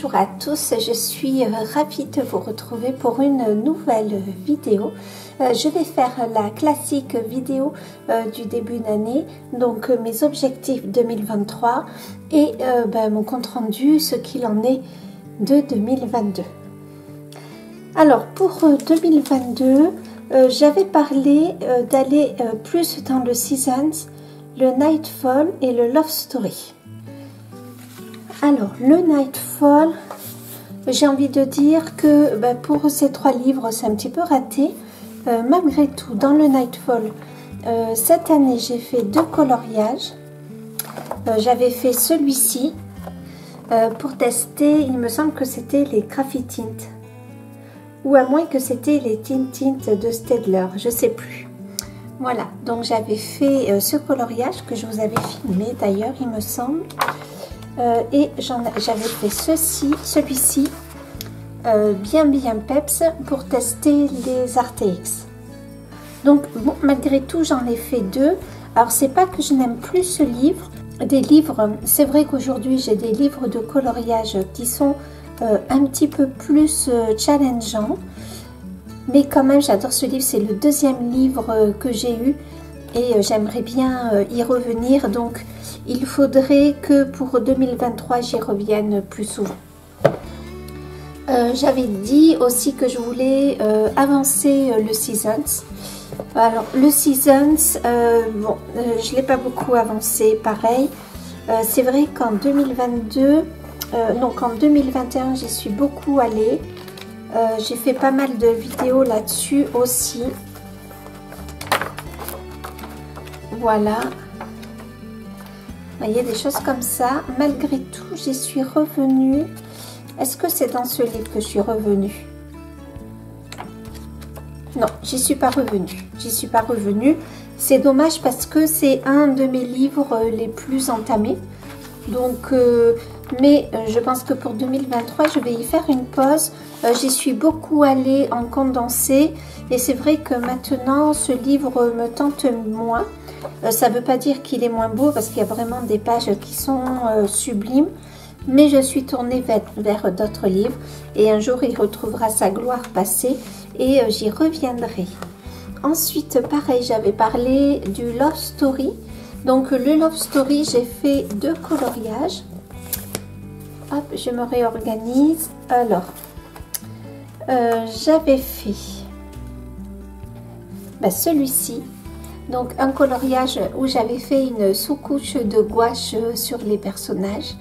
Bonjour à tous, je suis ravie de vous retrouver pour une nouvelle vidéo. Je vais faire la classique vidéo du début d'année, donc mes objectifs 2023 et mon compte rendu, ce qu'il en est de 2022. Alors pour 2022, j'avais parlé d'aller plus dans le Seasons, le Nightfall et le Love Story. Alors, le Nightfall, j'ai envie de dire que pour ces 3 livres, c'est un petit peu raté. Malgré tout, dans le Nightfall, cette année, j'ai fait 2 coloriages. J'avais fait celui-ci pour tester, il me semble que c'était les Graphitint. Ou à moins que c'était les Tint de Staedtler, je ne sais plus. Voilà, donc j'avais fait ce coloriage que je vous avais filmé d'ailleurs, il me semble. Et j'avais fait celui-ci bien peps pour tester les RTX. Donc bon, malgré tout j'en ai fait 2. Alors c'est pas que je n'aime plus ce livre, des livres, c'est vrai qu'aujourd'hui j'ai des livres de coloriage qui sont un petit peu plus challengeants, mais quand même j'adore ce livre, c'est le 2e livre que j'ai eu et j'aimerais bien y revenir, donc il faudrait que pour 2023 j'y revienne plus souvent. J'avais dit aussi que je voulais avancer le Seasons. Alors le Seasons, je ne l'ai pas beaucoup avancé, pareil. C'est vrai qu'en 2022, donc en 2021 j'y suis beaucoup allée. J'ai fait pas mal de vidéos là-dessus aussi. Voilà. Vous voyez, des choses comme ça. Malgré tout, j'y suis revenue. Est-ce que c'est dans ce livre que je suis revenue? Non, j'y suis pas revenue. J'y suis pas revenue. C'est dommage parce que c'est un de mes livres les plus entamés. Donc, mais je pense que pour 2023, je vais y faire une pause. J'y suis beaucoup allée en condensé. Et c'est vrai que maintenant, ce livre me tente moins. Ça ne veut pas dire qu'il est moins beau parce qu'il y a vraiment des pages qui sont sublimes, mais je suis tournée vers d'autres livres et un jour il retrouvera sa gloire passée et j'y reviendrai. Ensuite, pareil, j'avais parlé du Love Story. Donc le Love Story, j'ai fait 2 coloriages. Hop, je me réorganise. Alors, j'avais fait celui-ci. Donc un coloriage où j'avais fait une sous-couche de gouache sur les personnages.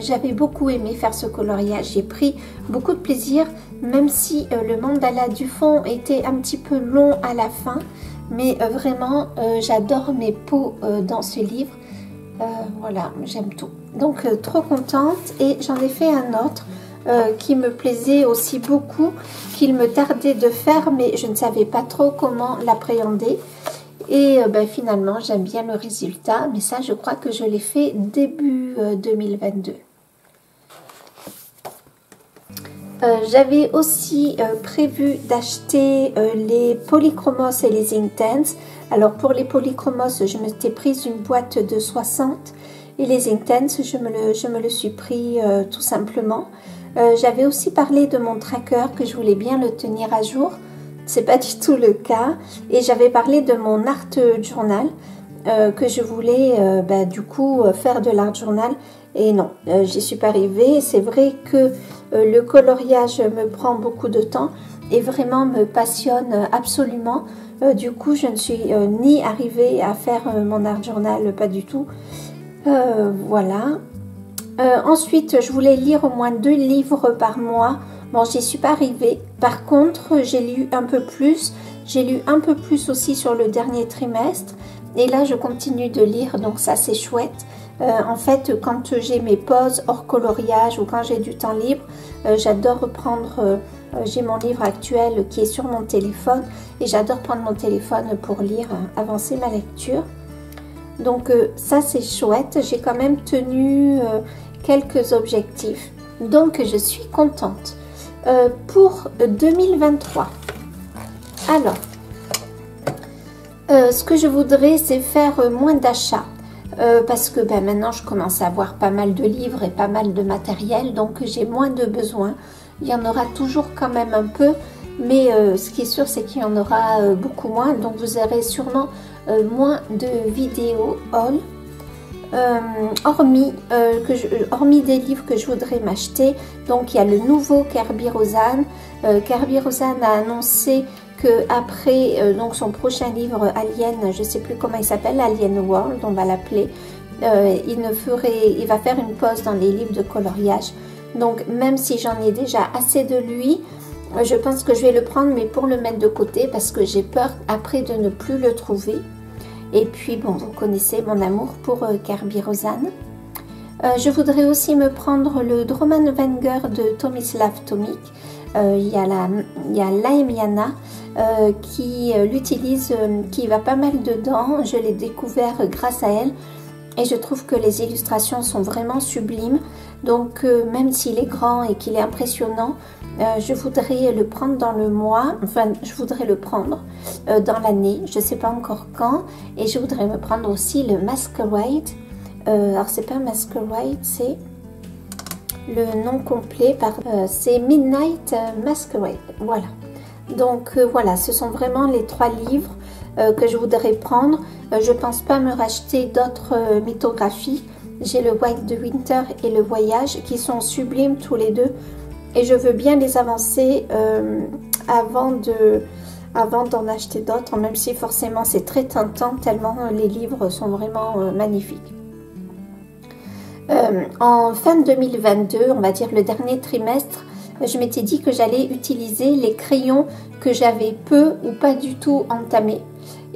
J'avais beaucoup aimé faire ce coloriage, j'ai pris beaucoup de plaisir, même si le mandala du fond était un petit peu long à la fin. Mais vraiment, j'adore mes peaux dans ce livre. Voilà, j'aime tout. Donc trop contente, et j'en ai fait un autre qui me plaisait aussi beaucoup, qu'il me tardait de faire, mais je ne savais pas trop comment l'appréhender. Et finalement, j'aime bien le résultat, mais ça, je crois que je l'ai fait début 2022. J'avais aussi prévu d'acheter les Polychromos et les Inktense. Alors, pour les Polychromos, je m'étais prise une boîte de 60 et les Inktense, je me le suis pris tout simplement. J'avais aussi parlé de mon tracker, que je voulais bien le tenir à jour. C'est pas du tout le cas, et j'avais parlé de mon art journal que je voulais du coup faire de l'art journal, et non, j'y suis pas arrivée. C'est vrai que le coloriage me prend beaucoup de temps et vraiment me passionne absolument. Du coup, je ne suis ni arrivée à faire mon art journal, pas du tout. Voilà. Ensuite, je voulais lire au moins 2 livres par mois. Bon, j'y suis pas arrivée. Par contre, j'ai lu un peu plus. J'ai lu un peu plus aussi sur le dernier trimestre. Et là, je continue de lire, donc ça, c'est chouette. En fait, quand j'ai mes pauses hors coloriage ou quand j'ai du temps libre, j'adore reprendre... j'ai mon livre actuel qui est sur mon téléphone. Et j'adore prendre mon téléphone pour lire, avancer ma lecture. Donc ça, c'est chouette. J'ai quand même tenu quelques objectifs. Donc, je suis contente. Pour 2023, alors ce que je voudrais, c'est faire moins d'achats. parce que ben, maintenant je commence à avoir pas mal de livres et pas mal de matériel, donc j'ai moins de besoin. Il y en aura toujours quand même un peu, mais ce qui est sûr c'est qu'il y en aura beaucoup moins, donc vous aurez sûrement moins de vidéos haul. Hormis des livres que je voudrais m'acheter, donc il y a le nouveau Kerby Rosanes. Kerby Rosanes a annoncé que après donc son prochain livre Alien, je sais plus comment il s'appelle, Alien World, on va l'appeler, il va faire une pause dans les livres de coloriage. Donc même si j'en ai déjà assez de lui, je pense que je vais le prendre, mais pour le mettre de côté parce que j'ai peur après de ne plus le trouver. Et puis, bon, vous connaissez mon amour pour Kerby Rosanes. Je voudrais aussi me prendre le Droman Wenger de Tomislav Tomic. Il y a Laemiana qui l'utilise, qui va pas mal dedans. Je l'ai découvert grâce à elle. Et je trouve que les illustrations sont vraiment sublimes. Donc, même s'il est grand et qu'il est impressionnant, je voudrais le prendre dans le mois, enfin je voudrais le prendre dans l'année, je ne sais pas encore quand, et je voudrais me prendre aussi le Masquerade. Alors c'est pas Masquerade, c'est le nom complet, c'est Midnight Masquerade, voilà. Donc voilà, ce sont vraiment les 3 livres que je voudrais prendre. Je ne pense pas me racheter d'autres mythographies. J'ai le White de Winter et le Voyage qui sont sublimes tous les deux. Et je veux bien les avancer avant d'en acheter d'autres, même si forcément c'est très tentant, tellement les livres sont vraiment magnifiques. En fin 2022, on va dire le dernier trimestre, je m'étais dit que j'allais utiliser les crayons que j'avais peu ou pas du tout entamés.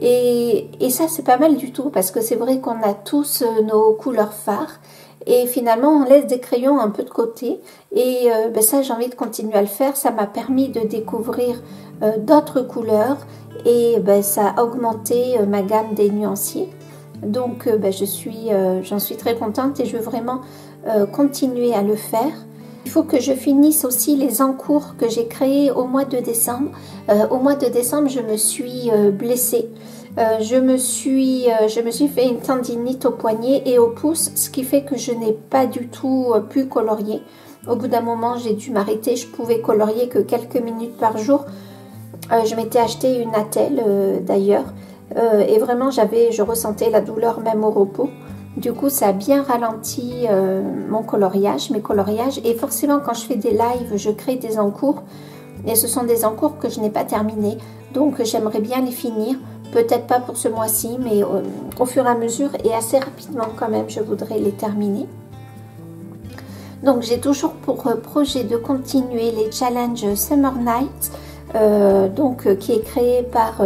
Et ça, c'est pas mal du tout, parce que c'est vrai qu'on a tous nos couleurs phares. Et finalement, on laisse des crayons un peu de côté. Et ben ça, j'ai envie de continuer à le faire. Ça m'a permis de découvrir d'autres couleurs. Et ben, ça a augmenté ma gamme des nuanciers. Donc, ben, j'en suis très contente et je veux vraiment continuer à le faire. Il faut que je finisse aussi les encours que j'ai créés au mois de décembre. Au mois de décembre, je me suis blessée. Je me suis fait une tendinite au poignet et au pouce, ce qui fait que je n'ai pas du tout pu colorier. Au bout d'un moment, j'ai dû m'arrêter. Je pouvais colorier que quelques minutes par jour. Je m'étais acheté une attelle d'ailleurs. Et vraiment, je ressentais la douleur même au repos. Du coup, ça a bien ralenti mes coloriages. Et forcément, quand je fais des lives, je crée des encours. Et ce sont des encours que je n'ai pas terminés. Donc, j'aimerais bien les finir. Peut-être pas pour ce mois-ci, mais au fur et à mesure et assez rapidement quand même, je voudrais les terminer. Donc, j'ai toujours pour projet de continuer les challenges Summer Night, qui est créé par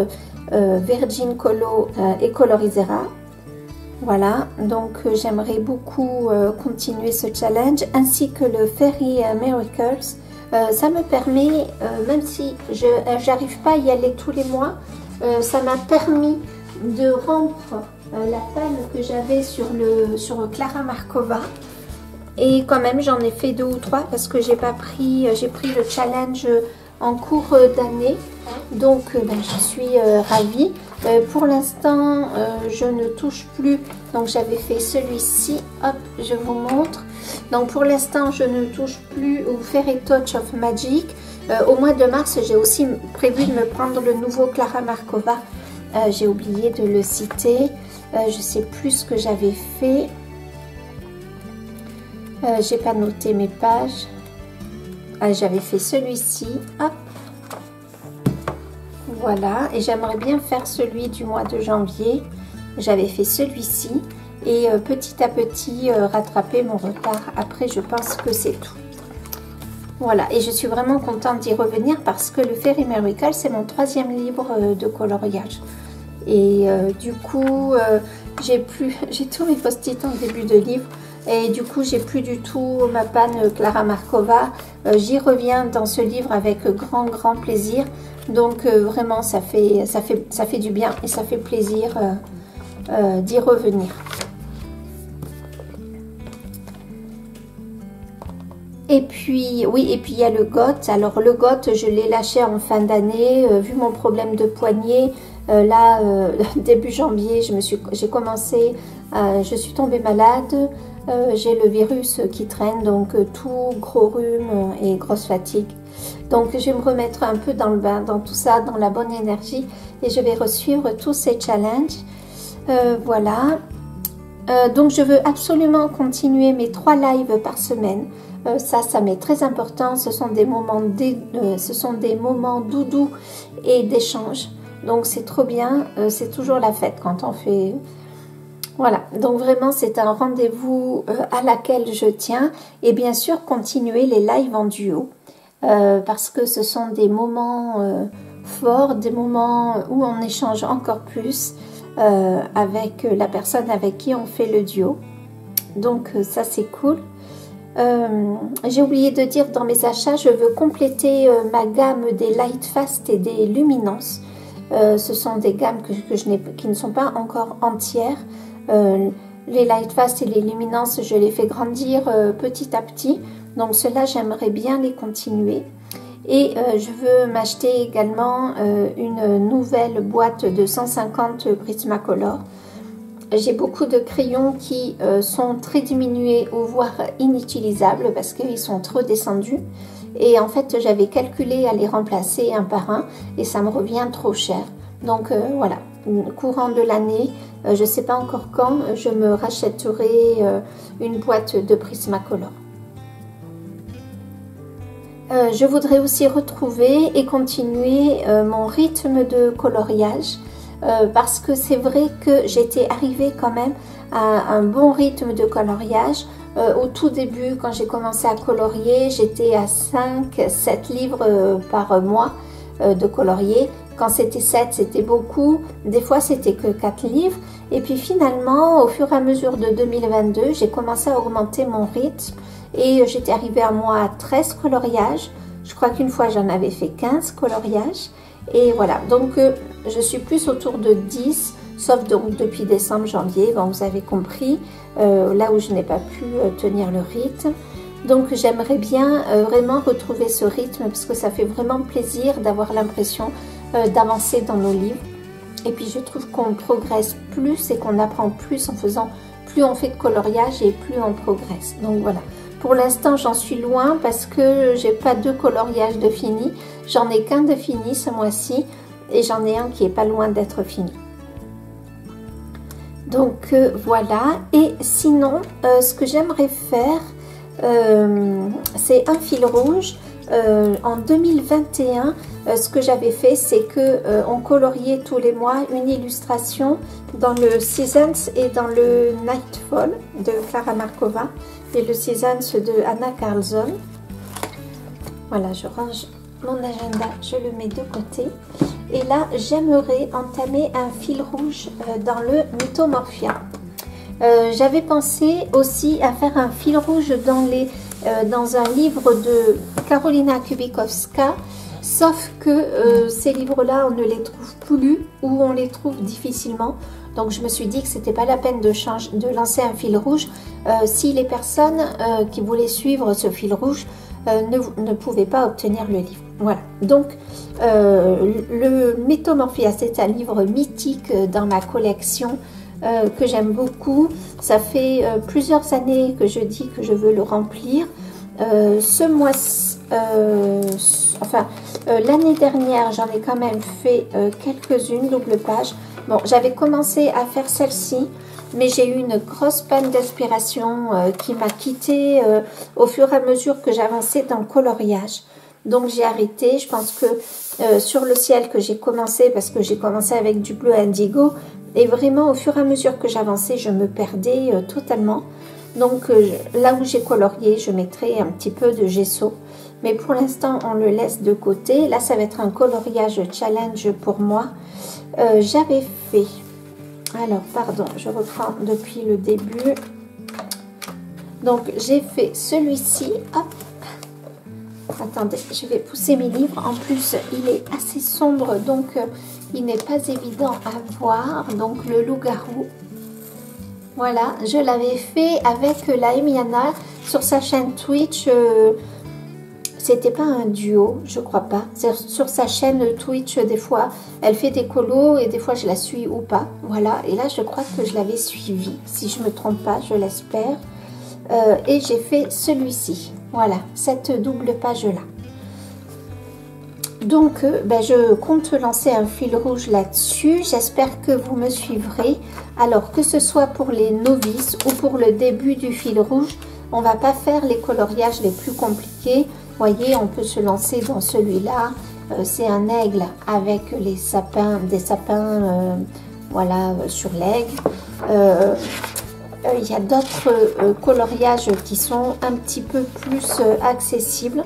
Virgin Colo et Colorizera. Voilà, donc j'aimerais beaucoup continuer ce challenge, ainsi que le Fairy Miracles. Ça me permet, même si je n'arrive pas à y aller tous les mois, ça m'a permis de rompre la panne que j'avais sur Clara Markova. Et quand même, j'en ai fait 2 ou 3 parce que j'ai pris le challenge en cours d'année. Donc, je suis ravie. Pour l'instant, je ne touche plus. Donc, j'avais fait celui-ci. Hop, je vous montre. Donc, pour l'instant, je ne touche plus au Fairy Touch of Magic. Au mois de mars, j'ai aussi prévu de me prendre le nouveau Clara Markova. J'ai oublié de le citer. Je ne sais plus ce que j'avais fait. J'ai pas noté mes pages. J'avais fait celui-ci. Hop. Voilà. Et j'aimerais bien faire celui du mois de janvier. J'avais fait celui-ci. Et petit à petit, rattraper mon retard. Après, je pense que c'est tout. Voilà, et je suis vraiment contente d'y revenir parce que le Fairy Miracle, c'est mon 3e livre de coloriage. Et du coup, j'ai tous mes post-it en début de livre. Et du coup, j'ai plus du tout ma panne Clara Markova. J'y reviens dans ce livre avec grand plaisir. Donc vraiment, ça fait du bien et ça fait plaisir d'y revenir. Et puis, oui, et puis il y a le GOT. Alors le GOT, je l'ai lâché en fin d'année, vu mon problème de poignet. Début janvier, j'ai commencé Je suis tombée malade, j'ai le virus qui traîne, donc tout, gros rhume et grosse fatigue. Donc je vais me remettre un peu dans le bain, dans tout ça, dans la bonne énergie, et je vais suivre tous ces challenges. Voilà. Donc je veux absolument continuer mes 3 lives par semaine. Ça m'est très important. Ce sont des moments doudous et d'échange. Donc c'est trop bien. C'est toujours la fête quand on fait. Voilà. Donc vraiment c'est un rendez-vous à laquelle je tiens. Et bien sûr continuer les lives en duo. Parce que ce sont des moments forts, des moments où on échange encore plus avec la personne avec qui on fait le duo. Donc ça c'est cool. J'ai oublié de dire dans mes achats, je veux compléter ma gamme des Light Fast et des Luminance. Ce sont des gammes qui ne sont pas encore entières. Les Light Fast et les Luminance, je les fais grandir petit à petit. Donc cela, j'aimerais bien les continuer. Et je veux m'acheter également une nouvelle boîte de 150 Prismacolor. J'ai beaucoup de crayons qui sont très diminués ou voire inutilisables parce qu'ils sont trop descendus. Et en fait, j'avais calculé à les remplacer un par un et ça me revient trop cher. Donc voilà, courant de l'année, je ne sais pas encore quand, je me rachèterai une boîte de Prismacolor. Je voudrais aussi retrouver et continuer mon rythme de coloriage. Parce que c'est vrai que j'étais arrivée quand même à un bon rythme de coloriage. Au tout début, quand j'ai commencé à colorier, j'étais à 5-7 livres par mois de colorier. Quand c'était 7, c'était beaucoup. Des fois, c'était que 4 livres. Et puis finalement, au fur et à mesure de 2022, j'ai commencé à augmenter mon rythme. Et j'étais arrivée à moi à 13 coloriages. Je crois qu'une fois, j'en avais fait 15 coloriages. Et voilà, donc je suis plus autour de 10, sauf donc depuis décembre, janvier, bon, vous avez compris, là où je n'ai pas pu tenir le rythme. Donc j'aimerais bien vraiment retrouver ce rythme parce que ça fait vraiment plaisir d'avoir l'impression d'avancer dans nos livres. Et puis je trouve qu'on progresse plus et qu'on apprend plus en faisant, plus on fait de coloriage et plus on progresse. Donc voilà. Pour l'instant, j'en suis loin parce que j'ai pas 2 coloriages de fini. J'en ai qu'un de fini ce mois-ci et j'en ai un qui est pas loin d'être fini. Donc voilà. Et sinon, ce que j'aimerais faire, c'est un fil rouge. En 2021, ce que j'avais fait, c'est que on coloriait tous les mois une illustration dans le Seasons et dans le Nightfall de Clara Markova et le Seasons de Anna Carlson. Voilà, je range mon agenda, je le mets de côté. Et là, j'aimerais entamer un fil rouge dans le Mythomorphia. J'avais pensé aussi à faire un fil rouge dans un livre de Karolina Kubikowska, sauf que ces livres-là, on ne les trouve plus ou on les trouve difficilement. Donc je me suis dit que c'était pas la peine de lancer un fil rouge si les personnes qui voulaient suivre ce fil rouge ne pouvaient pas obtenir le livre. Voilà, donc le Mythomorphia, c'est un livre mythique dans ma collection que j'aime beaucoup. Ça fait plusieurs années que je dis que je veux le remplir. Ce mois, l'année dernière, j'en ai quand même fait quelques-unes, double page. Bon, j'avais commencé à faire celle-ci, mais j'ai eu une grosse panne d'inspiration qui m'a quittée au fur et à mesure que j'avançais dans le coloriage. Donc j'ai arrêté. Je pense que sur le ciel que j'ai commencé, parce que j'ai commencé avec du bleu indigo, et vraiment au fur et à mesure que j'avançais, je me perdais totalement. Donc là où j'ai colorié, je mettrai un petit peu de gesso. Mais pour l'instant, on le laisse de côté. Là, ça va être un coloriage challenge pour moi. J'avais fait... Alors, pardon, je reprends depuis le début. Donc, j'ai fait celui-ci. Hop. Attendez, je vais pousser mes livres. En plus, il est assez sombre, donc il n'est pas évident à voir. Donc, le loup-garou. Voilà, je l'avais fait avec la Emiana sur sa chaîne Twitch C'était pas un duo, je crois pas. Sur sa chaîne Twitch, des fois, elle fait des colos et des fois je la suis ou pas. Voilà, et là je crois que je l'avais suivie. Si je me trompe pas, je l'espère. Et j'ai fait celui-ci. Voilà, cette double page-là. Donc, je compte lancer un fil rouge là-dessus. J'espère que vous me suivrez. Alors, que ce soit pour les novices ou pour le début du fil rouge, on va pas faire les coloriages les plus compliqués. Vous voyez, on peut se lancer dans celui-là. C'est un aigle avec les sapins, des sapins voilà, sur l'aigle. Il y a d'autres coloriages qui sont un petit peu plus accessibles.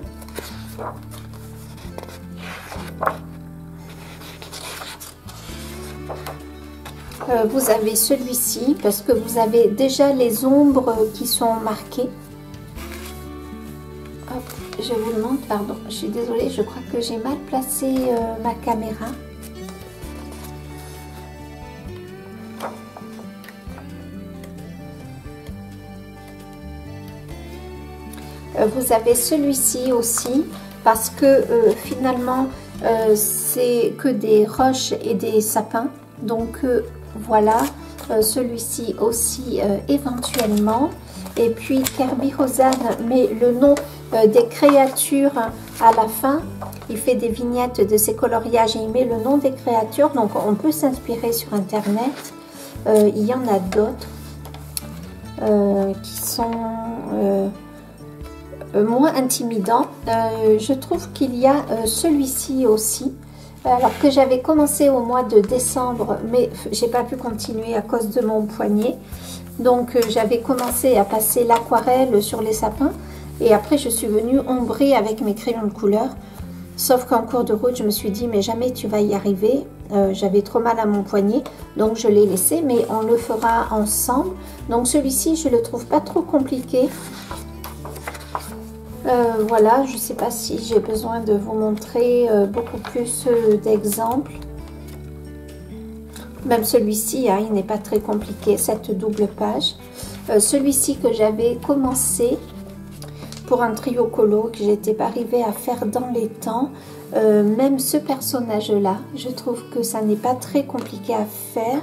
Vous avez celui-ci parce que vous avez déjà les ombres qui sont marquées. Hop, je vous le montre, pardon, je suis désolée, je crois que j'ai mal placé ma caméra. Vous avez celui-ci aussi parce que finalement c'est que des roches et des sapins, donc voilà, celui-ci aussi éventuellement. Et puis Kirby Rosanne met le nom des créatures à la fin. Il fait des vignettes de ses coloriages et il met le nom des créatures. Donc on peut s'inspirer sur internet. Il y en a d'autres qui sont moins intimidants. Je trouve qu'il y a celui-ci aussi. Alors que j'avais commencé au mois de décembre, mais j'ai pas pu continuer à cause de mon poignet. Donc j'avais commencé à passer l'aquarelle sur les sapins et après je suis venue ombrer avec mes crayons de couleur. Sauf qu'en cours de route, je me suis dit mais jamais tu vas y arriver. J'avais trop mal à mon poignet, donc je l'ai laissé, mais on le fera ensemble. Donc celui-ci, je le trouve pas trop compliqué. Voilà, je sais pas si j'ai besoin de vous montrer beaucoup plus d'exemples. Même celui-ci, hein, il n'est pas très compliqué, cette double page. Celui-ci que j'avais commencé pour un trio colo, que j'étais pas arrivée à faire dans les temps. Même ce personnage-là, je trouve que ça n'est pas très compliqué à faire.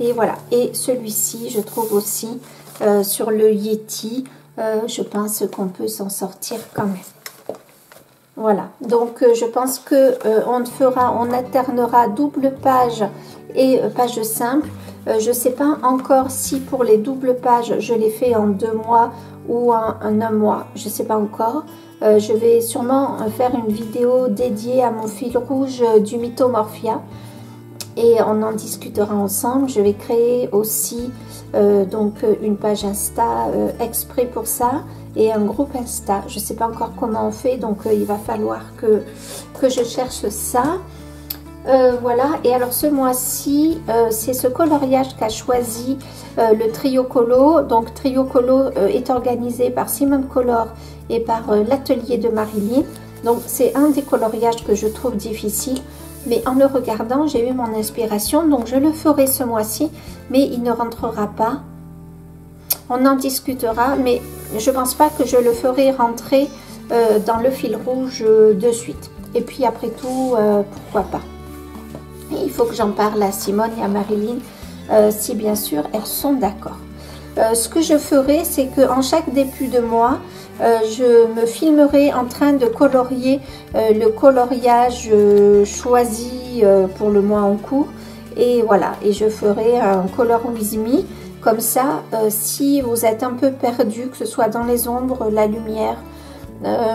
Et voilà, et celui-ci, je trouve aussi... sur le Yeti, je pense qu'on peut s'en sortir quand même. Voilà, donc je pense que on alternera double page et page simple. Je ne sais pas encore si pour les doubles pages, je les fais en 2 mois ou en un mois. Je ne sais pas encore. Je vais sûrement faire une vidéo dédiée à mon fil rouge du Mythomorphia. Et on en discutera ensemble. Je vais créer aussi donc une page Insta exprès pour ça et un groupe Insta. Je ne sais pas encore comment on fait, donc il va falloir que je cherche ça. Voilà, et alors ce mois-ci, c'est ce coloriage qu'a choisi le Trio Colo. Donc Trio Colo est organisé par Simone Color et par l'atelier de Marilyn. Donc c'est un des coloriages que je trouve difficile. Mais en le regardant, j'ai eu mon inspiration, donc je le ferai ce mois-ci, mais il ne rentrera pas. On en discutera, mais je pense pas que je le ferai rentrer dans le fil rouge de suite. Et puis après tout, pourquoi pas. Et il faut que j'en parle à Simone et à Marilyn, si bien sûr elles sont d'accord. Ce que je ferai, c'est qu'en chaque début de mois, je me filmerai en train de colorier le coloriage choisi pour le mois en cours. Et voilà, et je ferai un Color With Me. Comme ça, si vous êtes un peu perdu, que ce soit dans les ombres, la lumière,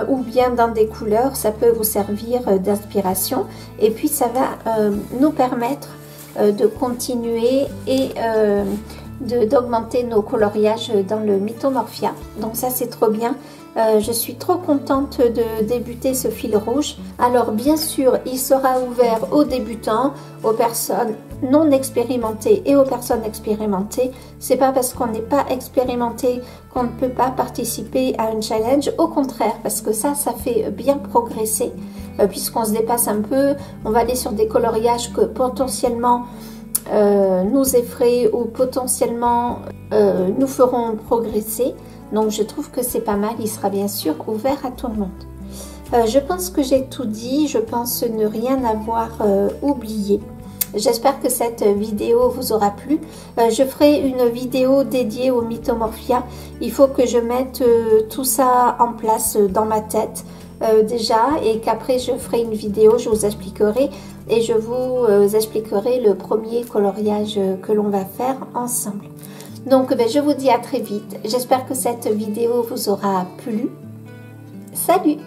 ou bien dans des couleurs, ça peut vous servir d'inspiration. Et puis ça va nous permettre de continuer et d'augmenter nos coloriages dans le Mythomorphia. Donc ça c'est trop bien. Je suis trop contente de débuter ce fil rouge. Alors bien sûr, il sera ouvert aux débutants, aux personnes non expérimentées et aux personnes expérimentées. C'est pas parce qu'on n'est pas expérimenté qu'on ne peut pas participer à un challenge. Au contraire, parce que ça fait bien progresser. Puisqu'on se dépasse un peu, on va aller sur des coloriages que potentiellement nous effraient ou potentiellement nous feront progresser. Donc je trouve que c'est pas mal, il sera bien sûr ouvert à tout le monde. Je pense que j'ai tout dit, je pense ne rien avoir oublié. J'espère que cette vidéo vous aura plu. Je ferai une vidéo dédiée au Mythomorphia. Il faut que je mette tout ça en place dans ma tête déjà, et qu'après je ferai une vidéo, je vous expliquerai, et je vous expliquerai le premier coloriage que l'on va faire ensemble. Donc je vous dis à très vite. J'espère que cette vidéo vous aura plu. Salut!